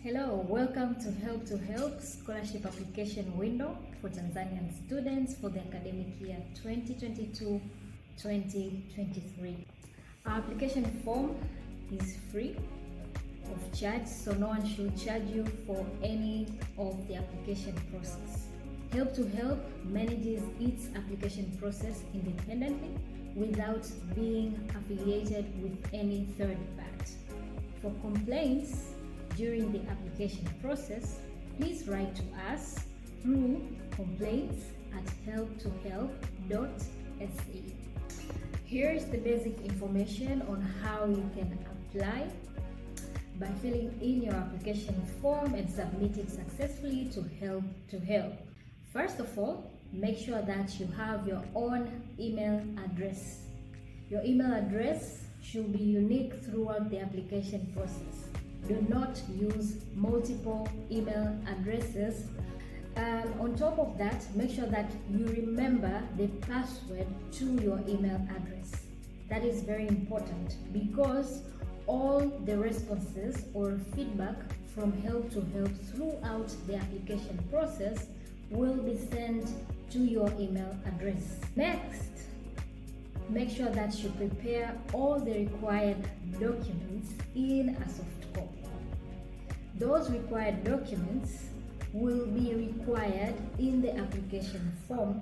Hello, welcome to Help Scholarship Application Window for Tanzanian students for the academic year 2022-2023. Our application form is free of charge, so no one should charge you for any of the application process. Help manages its application process independently without being affiliated with any third party. For complaints during the application process, please write to us through complaints@helptohelp.se. Here's the basic information on how you can apply by filling in your application form and submit it successfully to Help. First of all, make sure that you have your own email address. Your email address should be unique throughout the application process. Do not use multiple email addresses. On top of that, make sure that you remember the password to your email address. That is very important because all the responses or feedback from Help throughout the application process will be sent to your email address. Next, make sure that you prepare all the required documents in a soft copy. Those required documents will be required in the application form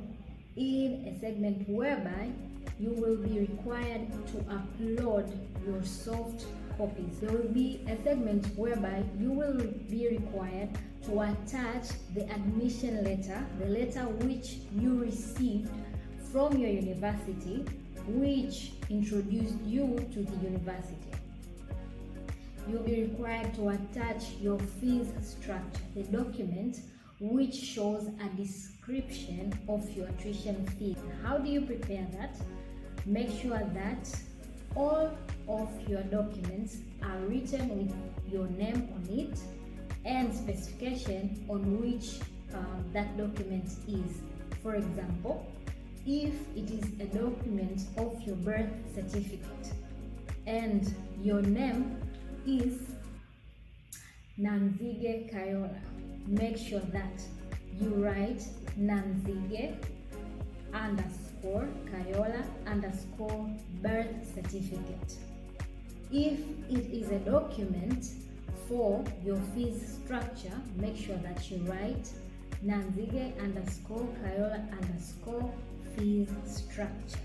in a segment whereby you will be required to upload your soft copies. There will be a segment whereby you will be required to attach the admission letter, the letter which you received from your university, which introduced you to the university. You'll be required to attach your fees structure, the document which shows a description of your tuition fee. How do you prepare that? Make sure that all of your documents are written with your name on it and specification on which that document is. For example, if it is a document of your birth certificate and your name is Nanzige Kayola, make sure that you write Nanzige _Kayola _birth certificate. If it is a document for your fees structure, make sure that you write Nanzige _Kayola _fees structure.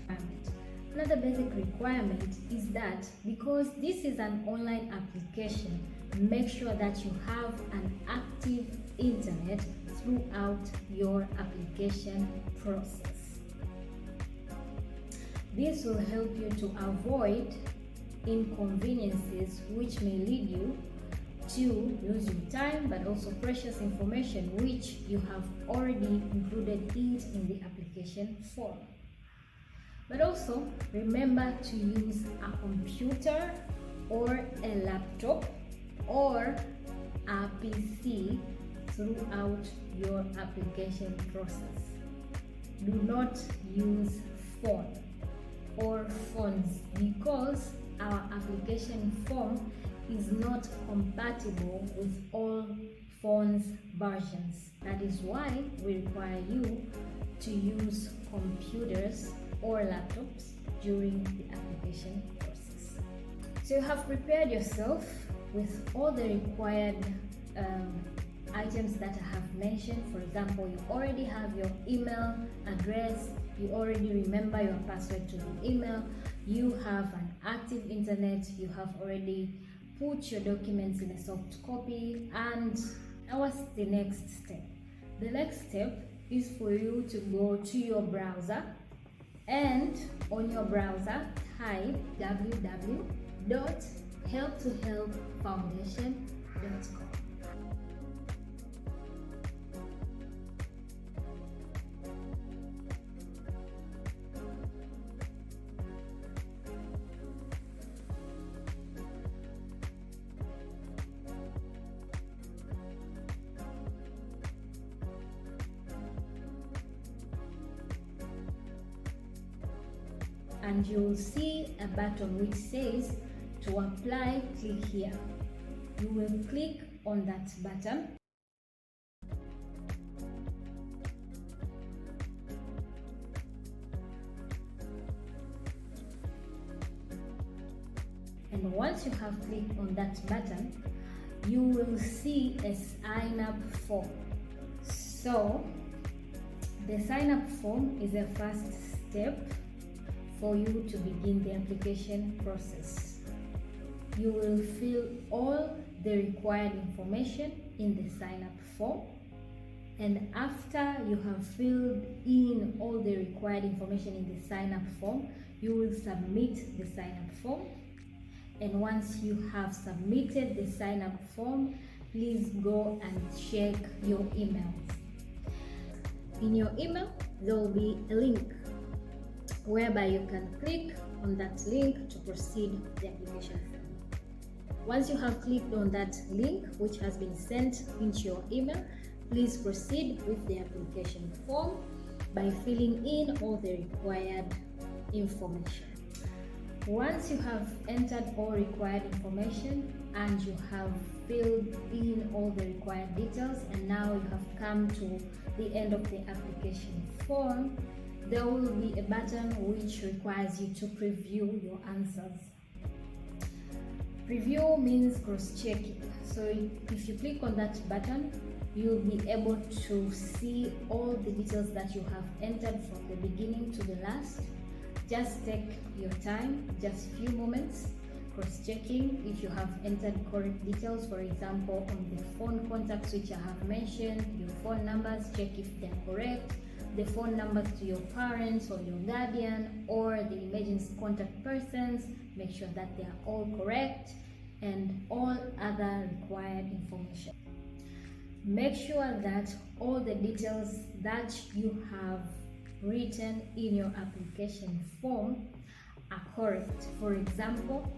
Another basic requirement is that because this is an online application, make sure that you have an active internet throughout your application process. This will help you to avoid inconveniences which may lead you to lose your time, but also precious information which you have already included it in the application form. But also remember to use a computer or a laptop or a PC throughout your application process. Do not use phone or phones because our application form is not compatible with all phones versions. That is why we require you to use computers or laptops during the application process. So you have prepared yourself with all the required items that I have mentioned. For example, you already have your email address, you already remember your password to the email, you have an active internet, you have already put your documents in a soft copy, and now what's the next step? The next step is for you to go to your browser, and on your browser type www.helptohelpfoundation.com. And you'll see a button which says to apply, click here. You will click on that button. And once you have clicked on that button, you will see a sign up form. So the sign up form is a first step for you to begin the application process. You will fill all the required information in the sign up form, and after you have filled in all the required information in the sign up form, you will submit the sign up form. And once you have submitted the sign up form, please go and check your emails. In your email, there will be a link whereby you can click on that link to proceed with the application form. Once you have clicked on that link, which has been sent into your email, please proceed with the application form by filling in all the required information. Once you have entered all required information and you have filled in all the required details, and now you have come to the end of the application form, there will be a button which requires you to preview your answers. Preview means cross-checking. So if you click on that button, you'll be able to see all the details that you have entered from the beginning to the last. Just take your time, just few moments, cross-checking if you have entered correct details. For example, on the phone contacts which I have mentioned, your phone numbers, check if they are correct. The phone numbers to your parents or your guardian or the emergency contact persons, make sure that they are all correct, and all other required information. Make sure that all the details that you have written in your application form are correct. For example,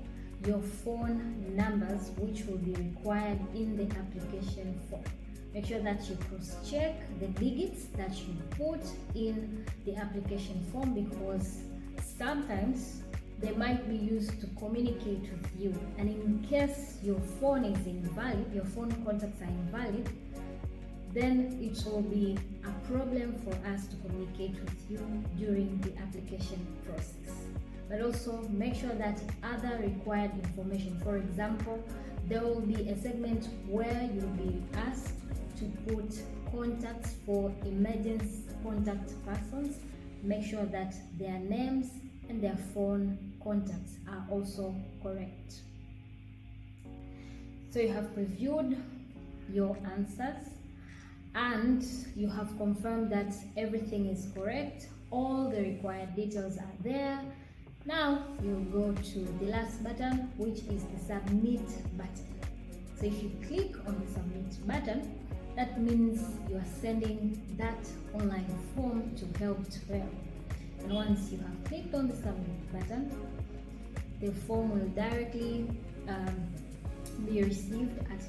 your phone numbers, which will be required in the application form. Make sure that you cross-check the digits that you put in the application form, because sometimes they might be used to communicate with you, and in case your phone is invalid, your phone contacts are invalid, then it will be a problem for us to communicate with you during the application process. But also make sure that other required information, for example, there will be a segment where you'll be asked to put contacts for emergency contact persons. Make sure that their names and their phone contacts are also correct. So you have previewed your answers and you have confirmed that everything is correct. All the required details are there. Now you'll go to the last button, which is the submit button. So if you click on the submit button, that means you are sending that online form to Help. And once you have clicked on the submit button, the form will directly be received at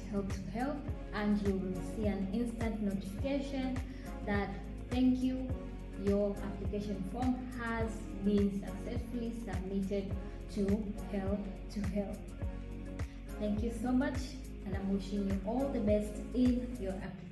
Help, and you will see an instant notification that thank you, your application form has been successfully submitted to Help. Thank you so much, and I'm wishing you all the best in your application.